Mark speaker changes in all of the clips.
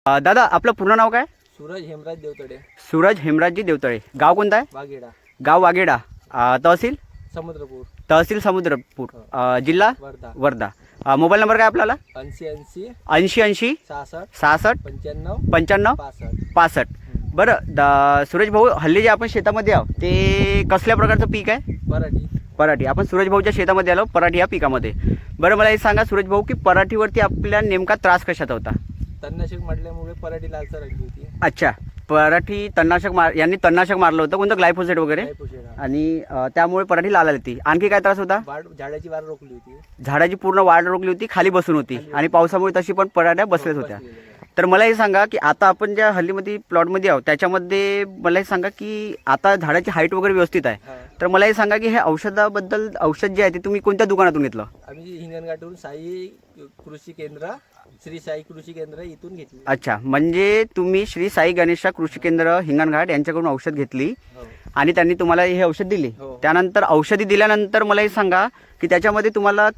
Speaker 1: दादा आपलं पूर्ण नाव काय?
Speaker 2: सूरज हेमराज देवतडे.
Speaker 1: सूरज हेमराजजी देवतळे. गाव कोणतं आहे?
Speaker 2: वागेडा.
Speaker 1: गाव वागेडा. तहसील
Speaker 2: समुद्रपूर.
Speaker 1: तहसील समुद्रपूर. जिल्हा
Speaker 2: वर्धा.
Speaker 1: वर्धा. मोबाईल नंबर काय आपल्याला?
Speaker 2: 80
Speaker 1: 80 80
Speaker 2: 66
Speaker 1: 66
Speaker 2: 95
Speaker 1: 95
Speaker 2: 65.
Speaker 1: 65. बरं सुरेश भाऊ, हल्ली जे आपण शेतामध्ये आहोत ते कसल्या प्रकारचं पीक आहे?
Speaker 2: पराठी.
Speaker 1: पराठी. आपण सूरज भाऊच्या शेतामध्ये आलो, पराठी या पिकामध्ये. बरं मला हे सांगा सूरज भाऊ की पराठीवरती आपल्या नेमका त्रास कशाचा होता?
Speaker 2: तणनाशक मारल्यामुळे पराठी लालसर रंगली होती.
Speaker 1: अच्छा, पराठी तणनाशक यांनी तणनाशक मारलं होतं कोणतं, ग्लायफोसेट वगैरे,
Speaker 2: ग्लायफोसेट, हा.
Speaker 1: आणि त्यामुळे पराठी लाल आली होती. आणखी काय त्रास होता?
Speaker 2: झाडाची वाढ रोखली होती.
Speaker 1: झाडाची पूर्ण वाढ रोखली होती, खाली बसून होती, आणि पावसामुळे तशी पण पराठ्या बसल्याच होत्या. तर मला हे सांगा की आता आपण ज्या हल्लीमध्ये प्लॉटमध्ये आहोत त्याच्यामध्ये मला हे सांगा की आता झाडाची हाईट वगैरे व्यवस्थित आहे.
Speaker 2: हा.
Speaker 1: तर मला हे सांगा की हे औषधाबद्दल, औषध जे आहे ते तुम्ही कोणत्या दुकानातून घेतलं?
Speaker 2: आम्ही हिंगणघाटहून साई कृषी केंद्र, श्री साई कृषी केंद्र इथून घेतली.
Speaker 1: अच्छा, म्हणजे तुम्ही श्री साई गणेशा कृषी केंद्र हिंगणघाट यांच्याकडून औषध घेतली
Speaker 2: हो.
Speaker 1: आणि त्यांनी तुम्हाला हे औषध दिली.
Speaker 2: हो.
Speaker 1: त्यानंतर औषधी दिल्यानंतर मला हे सांगा की त्याच्यामध्ये तुम्हाला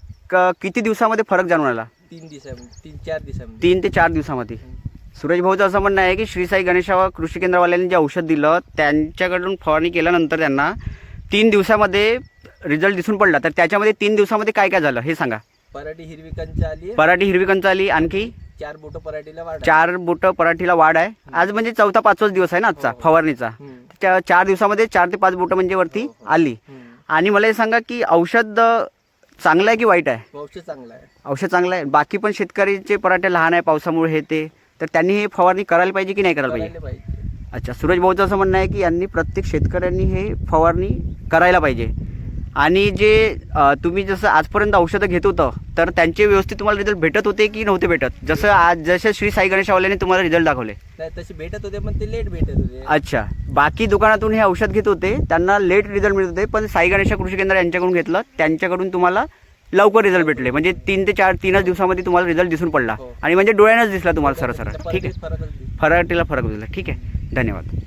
Speaker 1: किती दिवसामध्ये फरक जाणून आला?
Speaker 2: 3-4 दिवसांमध्ये.
Speaker 1: 3 ते 4 दिवसामध्ये. सूरज भाऊचं असं म्हणणं आहे की श्री साई गणेशा कृषी केंद्रवाल्यांनी जे औषध दिलं त्यांच्याकडून फवारणी केल्यानंतर त्यांना 3 दिवसामध्ये रिझल्ट दिसून पडला. तर त्याच्यामध्ये 3 दिवसामध्ये काय काय झालं हे सांगा.
Speaker 2: पराठी हिरवी कंच आली.
Speaker 1: पराठी हिरवी कंच आली, आणखी
Speaker 2: 4 बोटं पराठीला वाढ.
Speaker 1: 4 बोटं पराठीला वाढ आहे. आज म्हणजे 4था-5वाच दिवस आहे ना आजचा फवारणीचा. 4 दिवसामध्ये 4 ते 5 बोटं म्हणजे वरती आली. आणि मला हे सांगा की औषध चांगलं आहे की वाईट आहे?
Speaker 2: औषध चांगलं आहे.
Speaker 1: औषध चांगलं आहे. बाकी पण शेतकरीचे पराठे लहान आहे पावसामुळे हे ते, तर त्यांनी हे फवारणी करायला पाहिजे की नाही करायला पाहिजे? अच्छा, सूरज भाऊचं असं म्हणणं आहे की यांनी प्रत्येक शेतकऱ्यांनी हे फवारणी करायला पाहिजे. आणि जे तुम्ही जसं आजपर्यंत औषधं घेत होतं तर त्यांचे व्यवस्थित तुम्हाला रिझल्ट भेटत होते की नव्हते भेटत? जसं श्री साई गणेशवाल्यांनी तुम्हाला रिझल्ट दाखवले
Speaker 2: तसे भेटत होते पण ते लेट भेटत होते.
Speaker 1: अच्छा, बाकी दुकानातून हे औषध घेत होते त्यांना लेट रिझल्ट मिळत होते, पण साई गणेशा कृषी केंद्र यांच्याकडून घेतलं, त्यांच्याकडून तुम्हाला लवकर रिझल्ट भेटले. म्हणजे 3 ते 4 दिवसामध्ये तुम्हाला रिझल्ट दिसून पडला. आणि म्हणजे डोळ्यानंच दिसला तुम्हाला सरळ. ठीक आहे, फराठीला फरक दिसला. ठीक आहे, धन्यवाद.